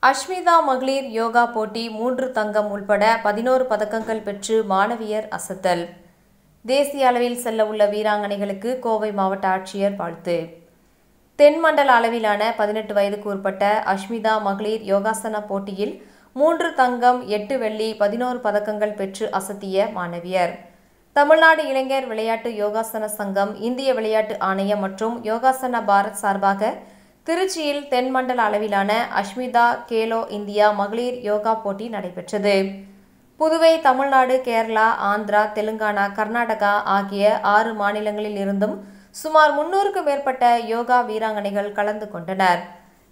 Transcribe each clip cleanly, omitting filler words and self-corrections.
அஷ்மிதா மகளிர் யோகா போட்டி 3 தங்கம் உள்பட 11 பதக்கங்கள் பெற்று மாணவியர் அசத்தல். தேசிய அளவில் செல்ல உள்ள வீராங்கனைகளுக்கு கோவை மாவட்ட ஆட்சியர் வாழ்த்து. தென்மண்டல அளவிலான 18 வயதுக்கு உட்பட்ட அஷ்மிதா மகளிர் யோகாசன போட்டியில் 3 தங்கம் 8 வெள்ளி 11 பதக்கங்கள் பெற்று அசத்திய மாணவியர். தமிழ்நாடு இளைஞர் விளையாட்டு யோகாசன சங்கம், இந்திய விளையாட்டு ஆணையம் மற்றும் யோகாசன பாரத் சார்பாக திருச்சியில் தென்மண்டல அளவிலான அஷ்மிதா கேலோ இந்தியா மகளிர் யோகா போட்டி நடைபெற்றது. புதுவை, தமிழ்நாடு, கேரளா, ஆந்திரா, தெலுங்கானா, கர்நாடகா ஆகிய 6 மாநிலங்களில் இருந்தும் சுமார் 300க்கும் மேற்பட்ட யோகா வீராங்கனைகள் கலந்து கொண்டனர்.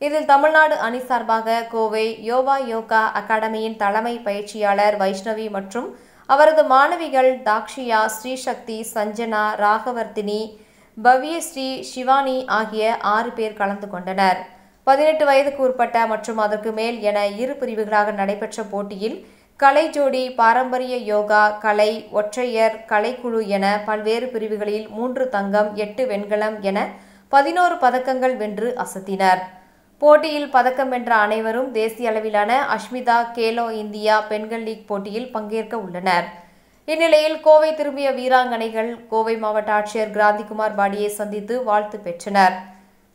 இதில் தமிழ்நாடு அணி சார்பாக கோவை யோவா யோகா அகாடமியின் தலைமை பயிற்சியாளர் வைஷ்ணவி மற்றும் அவரது மாணவிகள் தாக்ஷியா, ஸ்ரீசக்தி, சஞ்சனா, ராகவர்த்தினி, பவ்யஸ்ரீ, சிவானி ஆகிய 6 பேர் கலந்து கொண்டனர். 18 வயதுக்கு உட்பட்ட மற்றும் அதற்கு மேல் என 2 பிரிவுகளாக நடைபெற்ற போட்டியில் கலை ஜோடி, பாரம்பரிய யோகா, கலை, ஒற்றையர், கலைக்குழு என பல்வேறு பிரிவுகளில் 3 தங்கம் 8 வெண்கலம் என 11 பதக்கங்கள் வென்று அசத்தினர். போட்டியில் பதக்கம் வென்ற அனைவரும் தேசிய அளவிலான அஷ்மிதா கேலோ இந்தியா பெண்கள் லீக் போட்டியில் பங்கேற்க உள்ளனர். இந்நிலையில் கோவை திரும்பிய வீராங்கனைகள் கோவை மாவட்ட ஆட்சியர் கிராந்திகுமார் பாடியை சந்தித்து வாழ்த்து பெற்றனர்.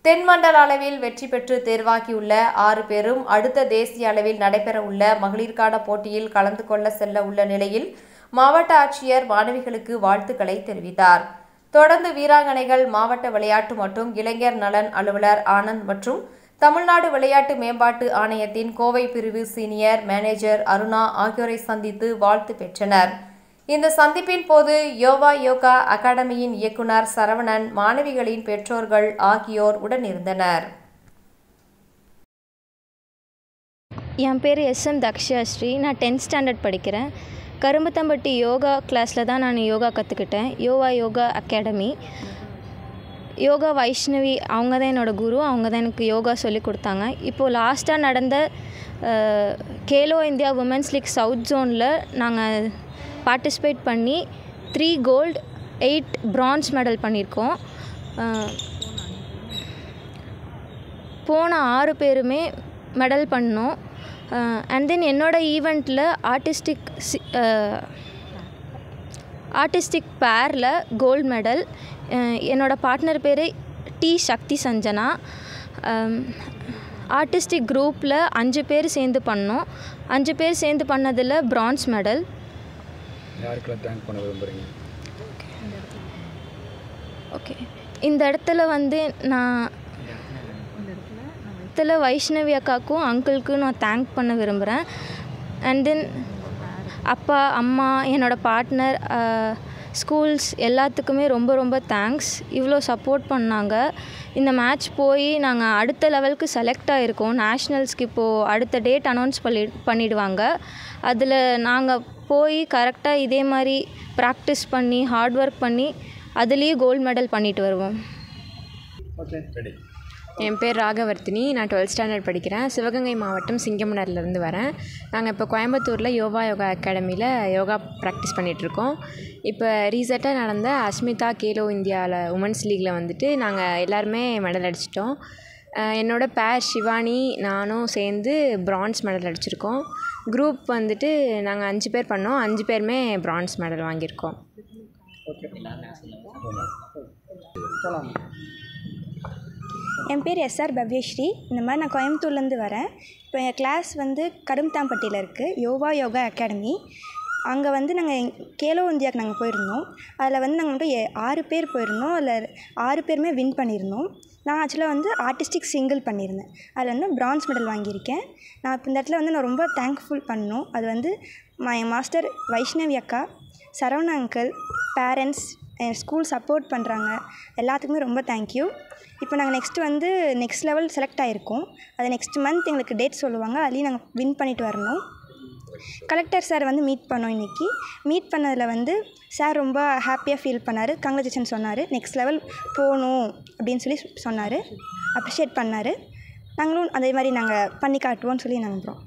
தென்மண்டல அளவில் வெற்றி பெற்று தேர்வாகியுள்ள 6 பேரும் அடுத்த தேசிய அளவில் நடைபெற உள்ள மகளிருக்கான போட்டியில் கலந்து கொள்ள செல்ல உள்ள நிலையில் மாவட்ட ஆட்சியர் மாணவிகளுக்கு வாழ்த்துக்களை தெரிவித்தார். தொடர்ந்து வீராங்கனைகள் மாவட்ட விளையாட்டு மற்றும் இளைஞர் நலன் அலுவலர் ஆனந்த் மற்றும் தமிழ்நாடு விளையாட்டு மேம்பாட்டு ஆணையத்தின் கோவை பிரிவு சீனியர் மேனேஜர் அருணா ஆகியோரை சந்தித்து வாழ்த்து பெற்றனர். இந்த சந்திப்பின் போது யோவா யோகா அகாடமியின் இயக்குனர் சரவணன், மாணவிகளின் பெற்றோர்கள் ஆகியோர் உடனிருந்தனர். என் பேர் எஸ்எம் தக்ஷாஸ்ரீ. நான் 10th ஸ்டாண்டர்ட் படிக்கிறேன். கரும்புத்தம்பட்டி யோகா கிளாஸில் தான் நான் யோகா கற்றுக்கிட்டேன். யோவா யோகா அகாடமி. யோகா வைஷ்ணவி அவங்க தான் என்னோடய குரு. அவங்க தான் எனக்கு யோகா சொல்லி கொடுத்தாங்க. இப்போது லாஸ்ட்டாக நடந்த Khelo India women's league south ஜோனில் நாங்கள் பார்ட்டிசிபேட் பண்ணி 3 கோல்டு 8 பிரான்ஸ் மெடல் பண்ணியிருக்கோம். போன 6 பேருமே மெடல் பண்ணோம். அண்ட் தென் என்னோடய ஈவெண்ட்டில் ஆர்டிஸ்டிக் பேரில் கோல்டு மெடல். என்னோடய பார்ட்னர் பேர் டி சக்தி சஞ்சனா. ஆர்டிஸ்டிக் குரூப்பில் 5 பேர் சேர்ந்து பண்ணோம். 5 பேர் சேர்ந்து பண்ணதில் பிரான்ஸ் மெடல். யாருக்கெல்லாம் தேங்க் பண்ண விரும்புகிறீங்க? ஓகே, இந்த இடத்துல வந்து நான் வைஷ்ணவி அக்காவுக்கும் அங்கிளுக்கும் நான் தேங்க் பண்ண விரும்புகிறேன். அண்ட் தென் அப்பா, அம்மா, என்னோடய பார்ட்னர், ஸ்கூல்ஸ் எல்லாத்துக்குமே ரொம்ப ரொம்ப தேங்க்ஸ். இவ்வளோ சப்போர்ட் பண்ணாங்க. இந்த மேட்ச் போய் நாங்கள் அடுத்த லெவலுக்கு செலக்ட் ஆகிருக்கோம். நேஷ்னல்ஸ்க்கு இப்போது அடுத்த டேட் அனௌன்ஸ் பண்ணிடுவாங்க. அதில் நாங்கள் போய் கரெக்டாக இதே மாதிரி ப்ராக்டிஸ் பண்ணி ஹார்ட் ஒர்க் பண்ணி அதுலேயே கோல்டு மெடல் பண்ணிட்டு வருவோம். என் பேர் ராகவர்த்தினி. நான் 12th ஸ்டாண்டர்ட் படிக்கிறேன். சிவகங்கை மாவட்டம் சிங்கமனர்லேருந்து வரேன். நாங்கள் இப்போ கோயம்புத்தூரில் யோவா யோகா அகாடமியில் யோகா ப்ராக்டிஸ் பண்ணிகிட்ருக்கோம். இப்போ ரீசெண்டாக நடந்த அஷ்மிதா கேலோ இந்தியாவில் உமன்ஸ் லீக்கில் வந்துட்டு நாங்கள் எல்லாருமே மெடல் அடிச்சிட்டோம். என்னோடய பேர் சிவானி, நானும் சேர்ந்து பிரான்ஸ் மெடல் அடிச்சிருக்கோம். குரூப் வந்துட்டு நாங்கள் 5 பேர் பண்ணோம். 5 பேருமே பிரான்ஸ் மெடல் வாங்கியிருக்கோம். என் பேர் எஸ்ஆர் பவ்யஸ்ரீ. இந்த மாதிரி நான் கோயம்புத்தூர்லேருந்து வரேன். இப்போ என் கிளாஸ் வந்து கரும்புத்தாம்பட்டியில் இருக்குது, யோவா யோகா அகாடமி. அங்கே வந்து நாங்கள் கேலோ இந்தியாவுக்கு நாங்கள் போயிருந்தோம். அதில் வந்து நாங்கள் வந்து 6 பேர் போயிருந்தோம். அதில் 6 பேருமே வின் பண்ணியிருந்தோம். நான் ஆக்சுவலாக வந்து ஆர்டிஸ்டிக் சிங்கிள் பண்ணியிருந்தேன். அதில் வந்து பிரான்ஸ் மெடல் வாங்கியிருக்கேன். நான் இப்போ இந்த இடத்துல வந்து நான் ரொம்ப தேங்க்ஃபுல் பண்ணணும். அது வந்து என் மாஸ்டர் வைஷ்ணவி அக்கா, சரவண அங்கிள், பேரண்ட்ஸ், என் ஸ்கூல் சப்போர்ட் பண்ணுறாங்க. எல்லாத்துக்குமே ரொம்ப தேங்க்யூ. இப்போ நாங்கள் நெக்ஸ்ட் லெவல் செலக்ட் ஆகிருக்கோம். அது நெக்ஸ்ட் மந்த் எங்களுக்கு டேட் சொல்லுவாங்க. அதுலேயும் நாங்கள் வின் பண்ணிட்டு வரணும். கலெக்டர் சார் வந்து மீட் பண்ணோம். இன்றைக்கி மீட் பண்ணதில் வந்து சார் ரொம்ப ஹாப்பியாக ஃபீல் பண்ணார். கங்க்ராச்சுலேஷன் சொன்னார். நெக்ஸ்ட் லெவல் போகணும் அப்படின்னு சொல்லி சொன்னார். அப்ரிஷியேட் பண்ணார். நாங்களும் அதே மாதிரி நாங்கள் பண்ணி காட்டுவோம்னு சொல்லி நம்புகிறோம்.